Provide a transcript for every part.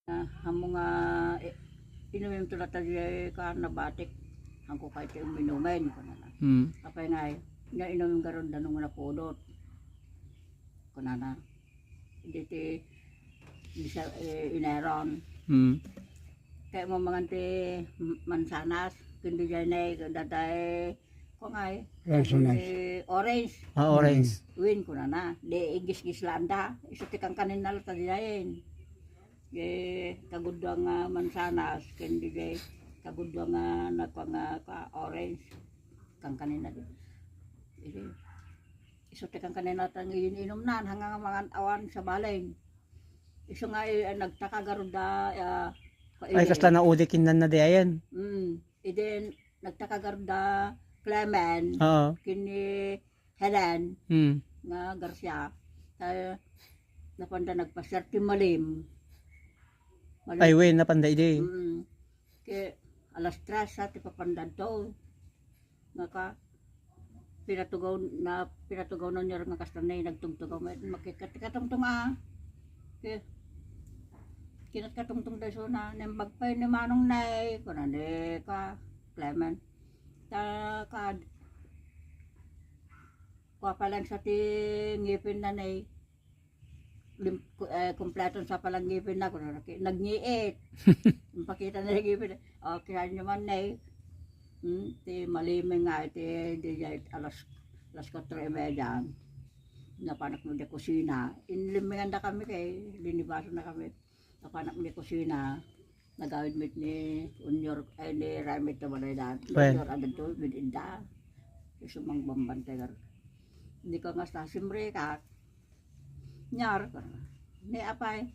Hamo nga inumin to lata ka nabatik hangko kahit yung minumen ko na na. Apay nga inumin garon danong na pudot ko na na. Hindi ti bisa ineron. Kaya mo mga ti mansanas kundi dyan daday ko nga orange. Orange. Win ko na na. Di igis-gis landa. Isutikang kanin na lata diyayin. Kagudwa nga mansanas kundi di kagudwa nga ka orange kang kanina di. Isutikang kanina tang inom nan hanggang mga awan sa baling. Iso nga nagtaka garuda Ay kasla na ulikin na di ayan. Iden nagtaka garuda Clement. Kini Helen. Nga Garcia. Tayo napanda nagpasyar ti malim. Ay wen napanda ide. Ke alas 3 sa ti papanda to. Nga pinatugaw na niya nga kastanay nagtungtugaw makikatungtung ke kinat katungtung daso na nembagpay ni manong nay kunane ka Clement ta ka kwa palang sa ti ngipin na nay kompleto sa palang ngipin na kunane nagngiit pakita na ngipin okay ano man nay ti maliming nga ti alas 4:30 napanak mo di kusina inlimingan na kami kay linibaso na kami napanak mo di kusina nagawid mit ni Unyor ni Ramit na balay daan Unyor adad to with inda isumang bambantay gar hindi ka nga sa simre ka nyar ni apay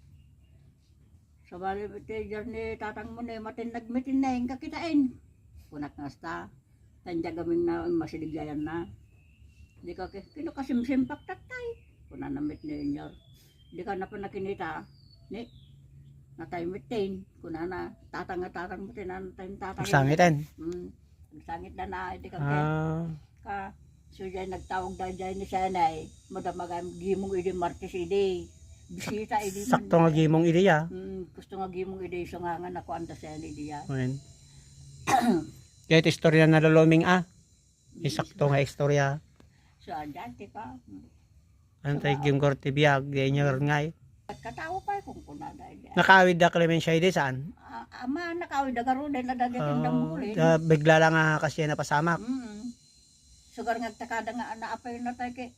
sa bali ti ni tatang mo ni matinag mitin na yung kakitain kunak nga sta tanda gaming na masiligyayan na di ka kino kasimsimpak tatay kuna namit ni Unyor di ka na pa nakinita ni natay mitin kuna na tatang mo tinanatay tatay Sangitan. Sangit na di ka ka so dyan nagtawag dyan ni Senay madamagan gimong idi Martes idi bisita idi Sakto nga gimong ideya. Gusto nga gimong idi so nga nako anda Senay diya Kaya ito istorya na luluming Isakto nga istorya. so dati ka Antay yung korte biyag, ganyan nga katawa pa kung kuna dahil nakawid na Clement siya ide saan? ama nakawid na garo din na dati tindang Bigla lang kasi napasamak. sugar nga takada nga naapay na tayo kay